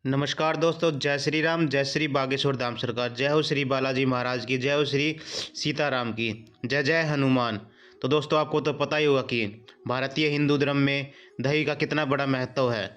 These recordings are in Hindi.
नमस्कार दोस्तों, जय श्री राम, जय श्री बागेश्वर धाम सरकार, जय हो श्री बालाजी महाराज की, जय हो श्री सीताराम की, जय जय हनुमान। तो दोस्तों, आपको तो पता ही होगा कि भारतीय हिंदू धर्म में दही का कितना बड़ा महत्व है।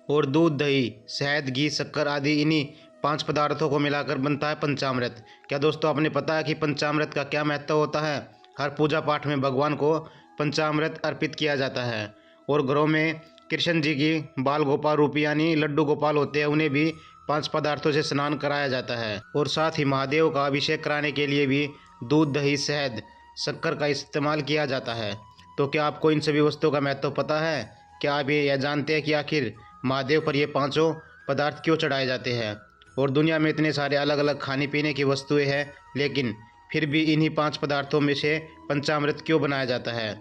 और दूध, दही, शहद, घी, शक्कर आदि इन्हीं 5 पदार्थों को मिलाकर बनता है पंचामृत। क्या दोस्तों आपने पता है कि पंचामृत का क्या महत्व होता है? हर पूजा पाठ में भगवान को पंचामृत अर्पित किया जाता है। और घरों में कृष्ण जी की बाल गोपाल रूपी यानी लड्डू गोपाल होते हैं, उन्हें भी 5 पदार्थों से स्नान कराया जाता है। और साथ ही महादेव का अभिषेक कराने के लिए भी दूध, दही, शहद, शक्कर का इस्तेमाल किया जाता है। तो क्या आपको इन सभी वस्तुओं का महत्व पता है? क्या आप ये जानते हैं कि आखिर महादेव पर ये पांचों पदार्थ क्यों चढ़ाए जाते हैं? और दुनिया में इतने सारे अलग अलग खाने पीने की वस्तुएं हैं, लेकिन फिर भी इन्हीं 5 पदार्थों में से पंचामृत क्यों बनाया जाता है?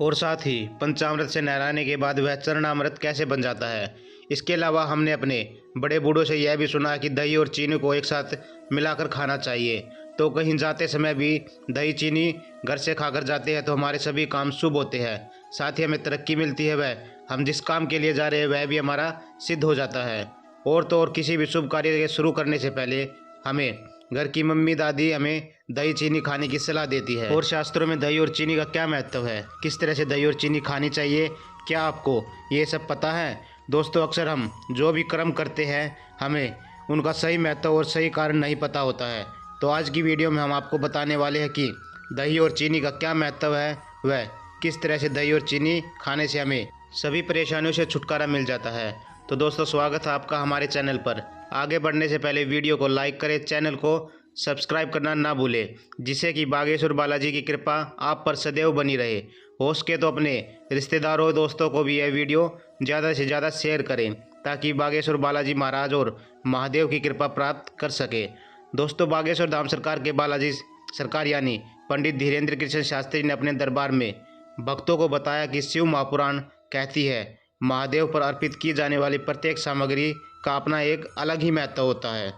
और साथ ही पंचामृत से नहलाने के बाद वह चरणामृत कैसे बन जाता है? इसके अलावा हमने अपने बड़े बूढ़ों से यह भी सुना है कि दही और चीनी को एक साथ मिलाकर खाना चाहिए। तो कहीं जाते समय भी दही चीनी घर से खाकर जाते हैं तो हमारे सभी काम शुभ होते हैं, साथ ही हमें तरक्की मिलती है, वह हम जिस काम के लिए जा रहे हैं वह भी हमारा सिद्ध हो जाता है। और तो और किसी भी शुभ कार्य के शुरू करने से पहले हमें घर की मम्मी दादी हमें दही चीनी खाने की सलाह देती है। और शास्त्रों में दही और चीनी का क्या महत्व है, किस तरह से दही और चीनी खानी चाहिए, क्या आपको ये सब पता है? दोस्तों, अक्सर हम जो भी कर्म करते हैं हमें उनका सही महत्व और सही कारण नहीं पता होता है। तो आज की वीडियो में हम आपको बताने वाले हैं कि दही और चीनी का क्या महत्व है, वह किस तरह से दही और चीनी खाने से हमें सभी परेशानियों से छुटकारा मिल जाता है। तो दोस्तों, स्वागत है आपका हमारे चैनल पर। आगे बढ़ने से पहले वीडियो को लाइक करें, चैनल को सब्सक्राइब करना ना भूलें, जिससे कि बागेश्वर बालाजी की कृपा आप पर सदैव बनी रहे। हो सके तो अपने रिश्तेदारों दोस्तों को भी यह वीडियो ज़्यादा से ज़्यादा शेयर करें, ताकि बागेश्वर बालाजी महाराज और महादेव की कृपा प्राप्त कर सके। दोस्तों, बागेश्वर धाम सरकार के बालाजी सरकार यानी पंडित धीरेन्द्र कृष्ण शास्त्री ने अपने दरबार में भक्तों को बताया कि शिव महापुराण कहती है महादेव पर अर्पित की जाने वाली प्रत्येक सामग्री का अपना एक अलग ही महत्व होता है।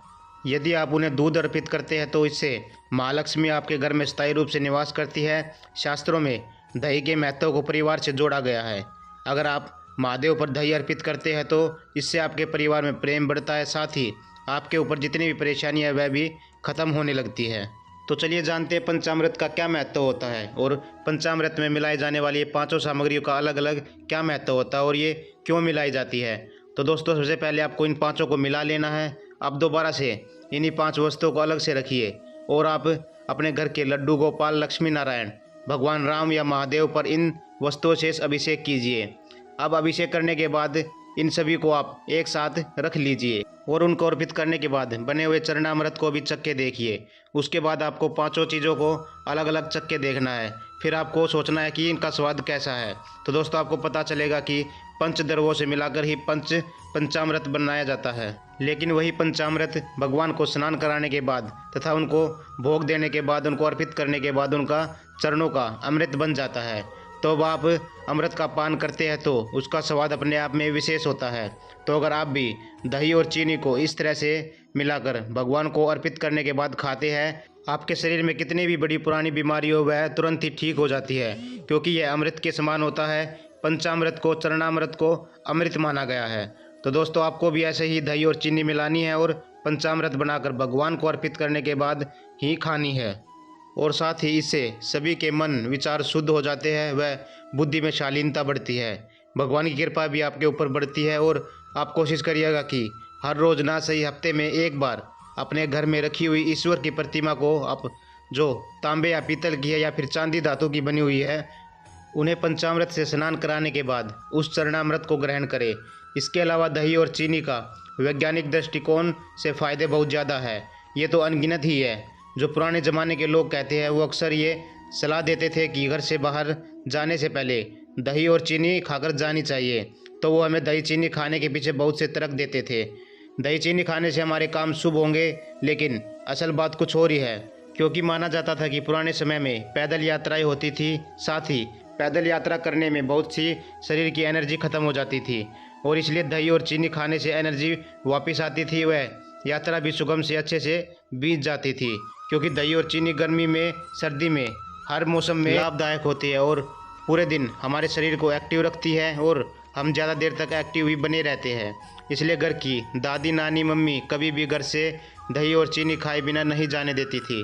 यदि आप उन्हें दूध अर्पित करते हैं तो इससे महालक्ष्मी आपके घर में स्थायी रूप से निवास करती है। शास्त्रों में दही के महत्व को परिवार से जोड़ा गया है। अगर आप महादेव पर दही अर्पित करते हैं तो इससे आपके परिवार में प्रेम बढ़ता है, साथ ही आपके ऊपर जितनी भी परेशानियां वह भी खत्म होने लगती है। तो चलिए जानते हैं पंचामृत का क्या महत्व होता है और पंचामृत में मिलाई जाने वाली ये 5 सामग्रियों का अलग अलग क्या महत्व होता है और ये क्यों मिलाई जाती है। तो दोस्तों, सबसे पहले आपको इन 5 को मिला लेना है। अब दोबारा से इन्हीं 5 वस्तुओं को अलग से रखिए और आप अपने घर के लड्डू गोपाल, लक्ष्मी नारायण, भगवान राम या महादेव पर इन वस्तुओं से अभिषेक कीजिए। अब अभिषेक करने के बाद इन सभी को आप एक साथ रख लीजिए और उनको अर्पित करने के बाद बने हुए चरणामृत को भी चख के देखिए। उसके बाद आपको 5 चीज़ों को अलग अलग चख के देखना है, फिर आपको सोचना है कि इनका स्वाद कैसा है। तो दोस्तों, आपको पता चलेगा कि पंचद्रव्यों से मिलाकर ही पंचामृत बनाया जाता है। लेकिन वही पंचामृत भगवान को स्नान कराने के बाद तथा उनको भोग देने के बाद, उनको अर्पित करने के बाद उनका चरणों का अमृत बन जाता है। तो अब आप अमृत का पान करते हैं तो उसका स्वाद अपने आप में विशेष होता है। तो अगर आप भी दही और चीनी को इस तरह से मिलाकर भगवान को अर्पित करने के बाद खाते हैं, आपके शरीर में कितनी भी बड़ी पुरानी बीमारी हो वह तुरंत ही ठीक हो जाती है, क्योंकि यह अमृत के समान होता है। पंचामृत को, चरणामृत को अमृत माना गया है। तो दोस्तों, आपको भी ऐसे ही दही और चीनी मिलानी है और पंचामृत बनाकर भगवान को अर्पित करने के बाद ही खानी है। और साथ ही इससे सभी के मन विचार शुद्ध हो जाते हैं, वह बुद्धि में शालीनता बढ़ती है, भगवान की कृपा भी आपके ऊपर बढ़ती है। और आप कोशिश करिएगा कि हर रोज़ ना सही हफ्ते में एक बार अपने घर में रखी हुई ईश्वर की प्रतिमा को आप जो तांबे या पीतल की है या फिर चांदी धातु की बनी हुई है, उन्हें पंचामृत से स्नान कराने के बाद उस चरणामृत को ग्रहण करें। इसके अलावा दही और चीनी का वैज्ञानिक दृष्टिकोण से फ़ायदे बहुत ज़्यादा है, ये तो अनगिनत ही है। जो पुराने ज़माने के लोग कहते हैं वो अक्सर ये सलाह देते थे कि घर से बाहर जाने से पहले दही और चीनी खाकर जानी चाहिए, तो वो हमें दही चीनी खाने के पीछे बहुत से तर्क देते थे। दही चीनी खाने से हमारे काम शुभ होंगे, लेकिन असल बात कुछ और ही है, क्योंकि माना जाता था कि पुराने समय में पैदल यात्राएं होती थी, साथ ही पैदल यात्रा करने में बहुत सी शरीर की एनर्जी खत्म हो जाती थी और इसलिए दही और चीनी खाने से एनर्जी वापस आती थी, वह यात्रा भी सुगम से अच्छे से बीत जाती थी। क्योंकि दही और चीनी गर्मी में, सर्दी में, हर मौसम में लाभदायक होती है और पूरे दिन हमारे शरीर को एक्टिव रखती है और हम ज़्यादा देर तक एक्टिव भी बने रहते हैं। इसलिए घर की दादी नानी मम्मी कभी भी घर से दही और चीनी खाए बिना नहीं जाने देती थी।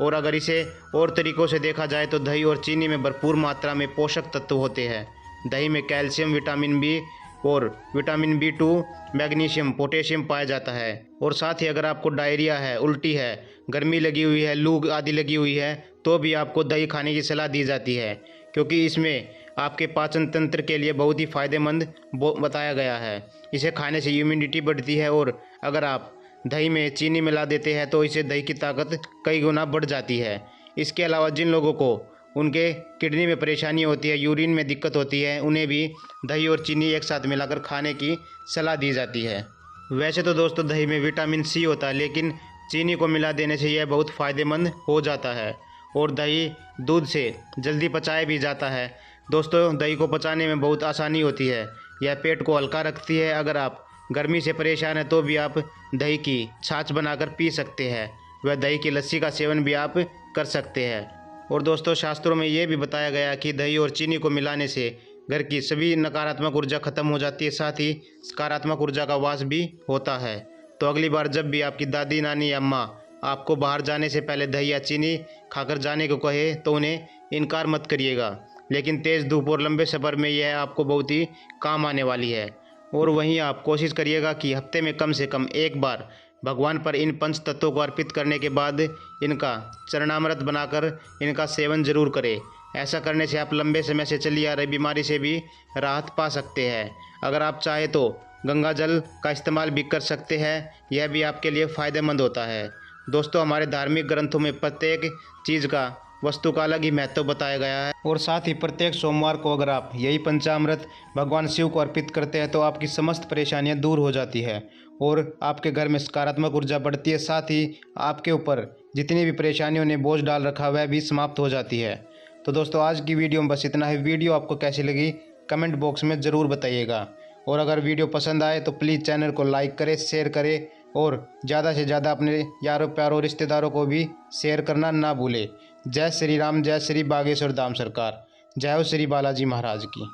और अगर इसे और तरीक़ों से देखा जाए तो दही और चीनी में भरपूर मात्रा में पोषक तत्व होते हैं। दही में कैल्शियम, विटामिन बी और विटामिन B2, मैग्नीशियम, पोटेशियम पाया जाता है। और साथ ही अगर आपको डायरिया है, उल्टी है, गर्मी लगी हुई है, लू आदि लगी हुई है, तो भी आपको दही खाने की सलाह दी जाती है, क्योंकि इसमें आपके पाचन तंत्र के लिए बहुत ही फ़ायदेमंद बताया गया है। इसे खाने से इम्यूनिटी बढ़ती है और अगर आप दही में चीनी मिला देते हैं तो इससे दही की ताकत कई गुना बढ़ जाती है। इसके अलावा जिन लोगों को उनके किडनी में परेशानी होती है, यूरिन में दिक्कत होती है, उन्हें भी दही और चीनी एक साथ मिलाकर खाने की सलाह दी जाती है। वैसे तो दोस्तों दही में विटामिन C होता है, लेकिन चीनी को मिला देने से यह बहुत फ़ायदेमंद हो जाता है और दही दूध से जल्दी पचाया भी जाता है। दोस्तों दही को पचाने में बहुत आसानी होती है, यह पेट को हल्का रखती है। अगर आप गर्मी से परेशान हैं तो भी आप दही की छाछ बनाकर पी सकते हैं, वह दही की लस्सी का सेवन भी आप कर सकते हैं। और दोस्तों शास्त्रों में ये भी बताया गया कि दही और चीनी को मिलाने से घर की सभी नकारात्मक ऊर्जा खत्म हो जाती है, साथ ही सकारात्मक ऊर्जा का वास भी होता है। तो अगली बार जब भी आपकी दादी नानी या अम्मा आपको बाहर जाने से पहले दही या चीनी खाकर जाने को कहे तो उन्हें इनकार मत करिएगा, लेकिन तेज़ धूप और लंबे सफ़र में यह आपको बहुत ही काम आने वाली है। और वहीं आप कोशिश करिएगा कि हफ्ते में कम से कम एक बार भगवान पर इन पंच तत्वों को अर्पित करने के बाद इनका चरणामृत बनाकर इनका सेवन जरूर करें। ऐसा करने से आप लंबे समय से चली आ रही बीमारी से भी राहत पा सकते हैं। अगर आप चाहे तो गंगा जल का इस्तेमाल भी कर सकते हैं, यह भी आपके लिए फ़ायदेमंद होता है। दोस्तों हमारे धार्मिक ग्रंथों में प्रत्येक चीज़ का, वस्तु का अलग ही महत्व बताया गया है और साथ ही प्रत्येक सोमवार को अगर आप यही पंचामृत भगवान शिव को अर्पित करते हैं तो आपकी समस्त परेशानियां दूर हो जाती है और आपके घर में सकारात्मक ऊर्जा बढ़ती है। साथ ही आपके ऊपर जितनी भी परेशानियों ने बोझ डाल रखा वह भी समाप्त हो जाती है। तो दोस्तों आज की वीडियो में बस इतना ही। वीडियो आपको कैसी लगी कमेंट बॉक्स में ज़रूर बताइएगा और अगर वीडियो पसंद आए तो प्लीज़ चैनल को लाइक करें, शेयर करें और ज़्यादा से ज़्यादा अपने यारों प्यारों रिश्तेदारों को भी शेयर करना ना भूलें। जय श्री राम, जय श्री बागेश्वर धाम सरकार, जय हो श्री बालाजी महाराज की।